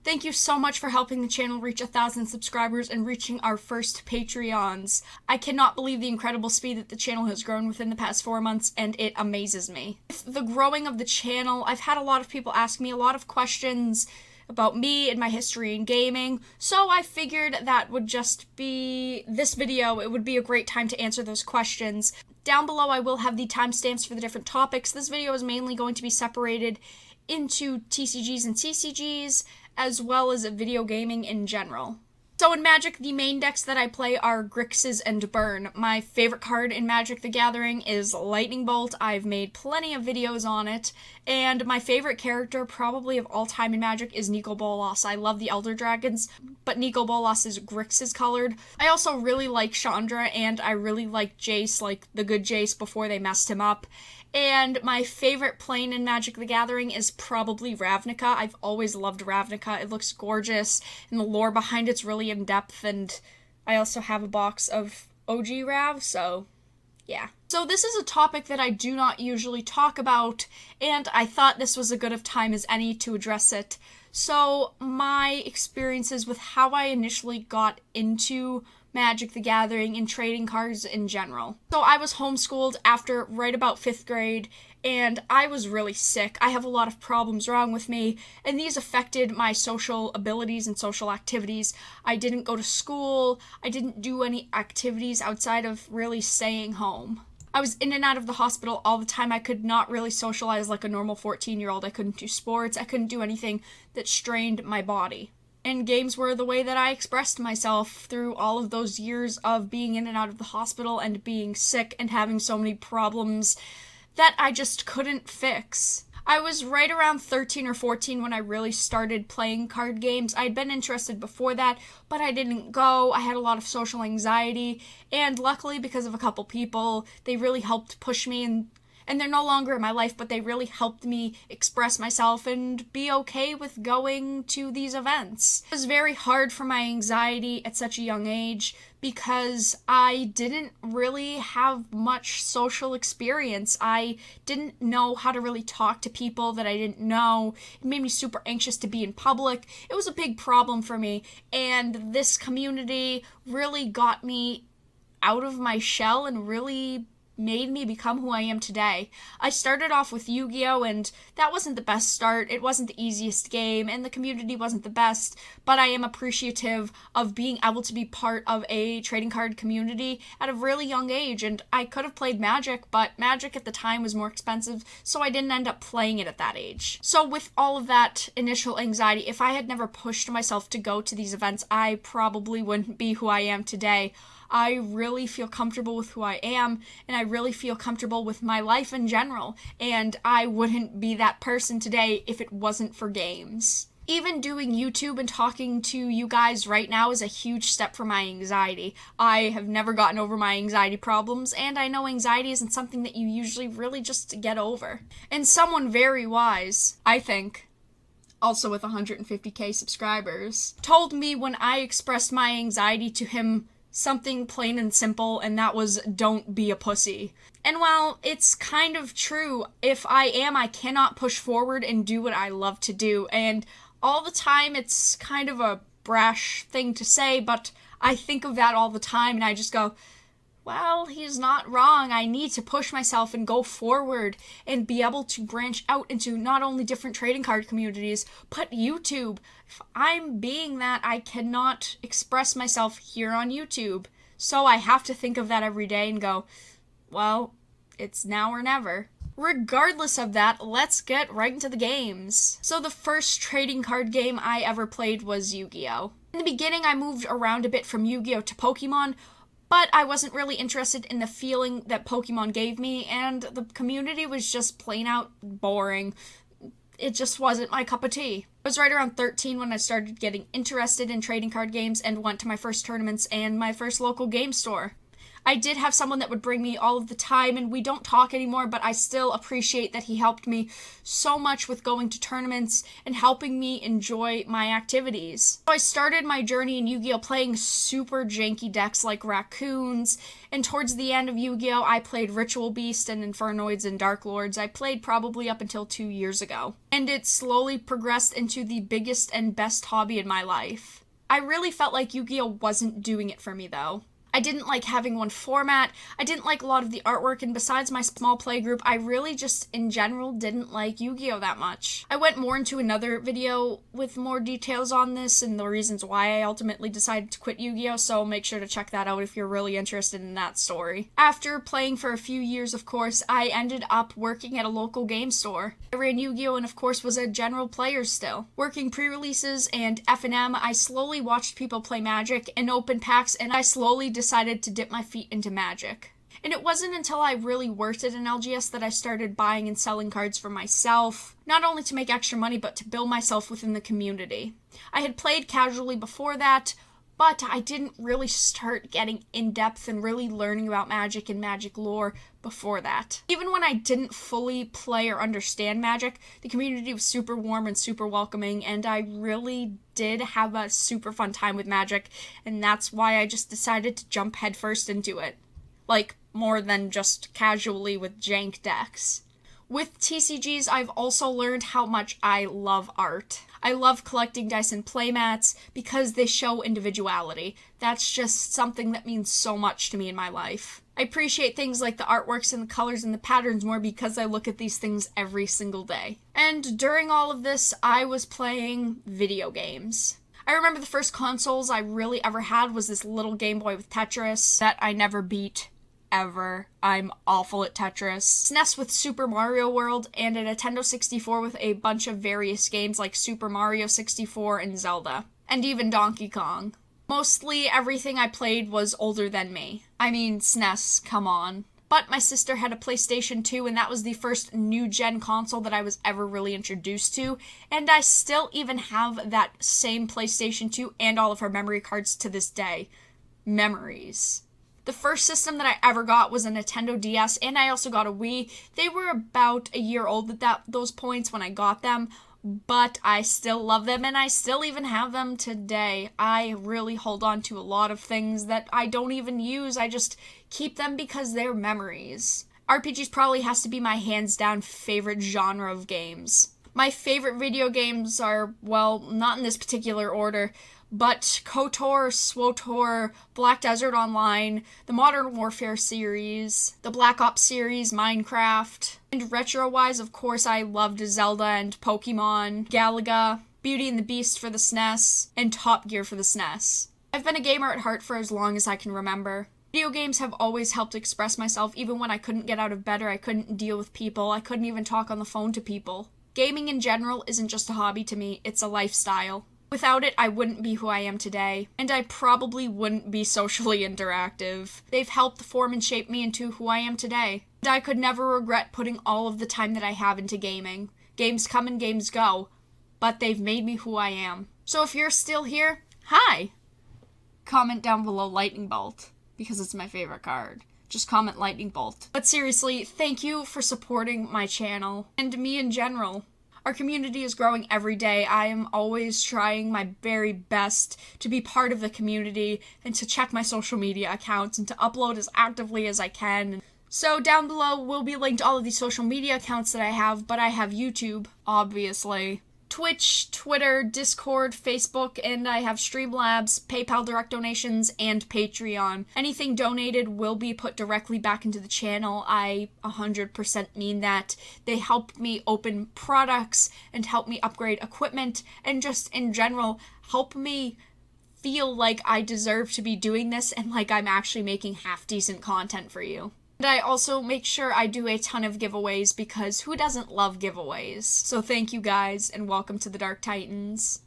Thank you so much for helping the channel reach 1,000 subscribers and reaching our first Patreons. I cannot believe the incredible speed that the channel has grown within the past 4 months, and it amazes me. With the growing of the channel, I've had a lot of people ask me a lot of questions about me and my history in gaming, so I figured that would just be this video. It would be a great time to answer those questions. Down below I will have the timestamps for the different topics. This video is mainly going to be separated into TCGs and CCGs, as well as video gaming in general. So in Magic, the main decks that I play are Grixis and Burn. My favorite card in Magic the Gathering is Lightning Bolt. I've made plenty of videos on it, and my favorite character probably of all time in Magic is Nicol Bolas. I love the Elder Dragons, but Nicol Bolas is Grixis colored. I also really like Chandra, and I really like Jace, like the good Jace before they messed him up. And my favorite plane in Magic the Gathering is probably Ravnica. I've always loved Ravnica. It looks gorgeous, and the lore behind it's really in-depth, and I also have a box of OG Rav, so yeah. So this is a topic that I do not usually talk about, and I thought this was as good of time as any to address it. So my experiences with how I initially got into Magic the Gathering and trading cards in general. So I was homeschooled after right about 5th grade, and I was really sick. I have a lot of problems wrong with me, and these affected my social abilities and social activities. I didn't go to school. I didn't do any activities outside of really staying home. I was in and out of the hospital all the time. I could not really socialize like a normal 14-year-old. I couldn't do sports. I couldn't do anything that strained my body. And games were the way that I expressed myself through all of those years of being in and out of the hospital and being sick and having so many problems that I just couldn't fix. I was right around 13 or 14 when I really started playing card games. I'd been interested before that, but I didn't go. I had a lot of social anxiety, and luckily, because of a couple people, they really helped push me, and they're no longer in my life, but they really helped me express myself and be okay with going to these events. It was very hard for my anxiety at such a young age because I didn't really have much social experience. I didn't know how to really talk to people that I didn't know. It made me super anxious to be in public. It was a big problem for me, and this community really got me out of my shell and really made me become who I am today. I started off with Yu-Gi-Oh! And that wasn't the best start. It wasn't the easiest game, and the community wasn't the best, but I am appreciative of being able to be part of a trading card community at a really young age, and I could have played Magic, but Magic at the time was more expensive, so I didn't end up playing it at that age. So with all of that initial anxiety, if I had never pushed myself to go to these events, I probably wouldn't be who I am today. I really feel comfortable with who I am, and I really feel comfortable with my life in general, and I wouldn't be that person today if it wasn't for games. Even doing YouTube and talking to you guys right now is a huge step for my anxiety. I have never gotten over my anxiety problems, and I know anxiety isn't something that you usually really just get over. And someone very wise, I think, also with 150k subscribers, told me when I expressed my anxiety to him something plain and simple, and that was, don't be a pussy. And while it's kind of true, if I am, I cannot push forward and do what I love to do, and all the time it's kind of a brash thing to say, but I think of that all the time, and I just go, well, he's not wrong. I need to push myself and go forward and be able to branch out into not only different trading card communities, but YouTube. If I'm being that, I cannot express myself here on YouTube. So I have to think of that every day and go, well, it's now or never. Regardless of that, let's get right into the games. So the first trading card game I ever played was Yu-Gi-Oh! In the beginning, I moved around a bit from Yu-Gi-Oh! To Pokemon, but I wasn't really interested in the feeling that Pokemon gave me, and the community was just plain out boring. It just wasn't my cup of tea. I was right around 13 when I started getting interested in trading card games and went to my first tournaments and my first local game store. I did have someone that would bring me all of the time, and we don't talk anymore, but I still appreciate that he helped me so much with going to tournaments and helping me enjoy my activities. So I started my journey in Yu-Gi-Oh! Playing super janky decks like Raccoons, and towards the end of Yu-Gi-Oh! I played Ritual Beast and Infernoids and Dark Lords. I played probably up until 2 years ago, and it slowly progressed into the biggest and best hobby in my life. I really felt like Yu-Gi-Oh! Wasn't doing it for me though. I didn't like having one format, I didn't like a lot of the artwork, and besides my small play group, I really just, in general, didn't like Yu-Gi-Oh! That much. I went more into another video with more details on this and the reasons why I ultimately decided to quit Yu-Gi-Oh!, so make sure to check that out if you're really interested in that story. After playing for a few years, of course, I ended up working at a local game store. I ran Yu-Gi-Oh! And of course was a general player still. Working pre-releases and F&M, I slowly watched people play Magic and open packs, and I slowly decided to dip my feet into Magic. And it wasn't until I really worked at an LGS that I started buying and selling cards for myself, not only to make extra money, but to build myself within the community. I had played casually before that, but I didn't really start getting in-depth and really learning about Magic and Magic lore before that. Even when I didn't fully play or understand Magic, the community was super warm and super welcoming, and I really did have a super fun time with Magic, and that's why I just decided to jump headfirst into it. Like, more than just casually with jank decks. With TCGs, I've also learned how much I love art. I love collecting dice and playmats because they show individuality. That's just something that means so much to me in my life. I appreciate things like the artworks and the colors and the patterns more because I look at these things every single day. And during all of this, I was playing video games. I remember the first consoles I really ever had was this little Game Boy with Tetris that I never beat. Ever. I'm awful at Tetris. SNES with Super Mario World, and a Nintendo 64 with a bunch of various games like Super Mario 64 and Zelda. And even Donkey Kong. Mostly everything I played was older than me. I mean, SNES, come on. But my sister had a PlayStation 2, and that was the first new-gen console that I was ever really introduced to, and I still even have that same PlayStation 2 and all of her memory cards to this day. Memories. The first system that I ever got was a Nintendo DS, and I also got a Wii. They were about a year old at those points when I got them, but I still love them, and I still even have them today. I really hold on to a lot of things that I don't even use. I just keep them because they're memories. RPGs probably has to be my hands-down favorite genre of games. My favorite video games are, well, not in this particular order, but KOTOR, SWTOR, Black Desert Online, the Modern Warfare series, the Black Ops series, Minecraft, and retro-wise, of course, I loved Zelda and Pokemon, Galaga, Beauty and the Beast for the SNES, and Top Gear for the SNES. I've been a gamer at heart for as long as I can remember. Video games have always helped express myself, even when I couldn't get out of bed or I couldn't deal with people, I couldn't even talk on the phone to people. Gaming in general isn't just a hobby to me, it's a lifestyle. Without it, I wouldn't be who I am today, and I probably wouldn't be socially interactive. They've helped form and shape me into who I am today, and I could never regret putting all of the time that I have into gaming. Games come and games go, but they've made me who I am. So if you're still here, hi! Comment down below Lightning Bolt, because it's my favorite card. Just comment Lightning Bolt. But seriously, thank you for supporting my channel, and me in general. Our community is growing every day. I am always trying my very best to be part of the community and to check my social media accounts and to upload as actively as I can. So down below will be linked all of the social media accounts that I have, but I have YouTube, obviously. Twitch, Twitter, Discord, Facebook, and I have Streamlabs, PayPal direct donations, and Patreon. Anything donated will be put directly back into the channel. I 100% mean that. They help me open products and help me upgrade equipment and just in general help me feel like I deserve to be doing this and like I'm actually making half-decent content for you. And I also make sure I do a ton of giveaways because who doesn't love giveaways? So thank you guys and welcome to the Dark Titans.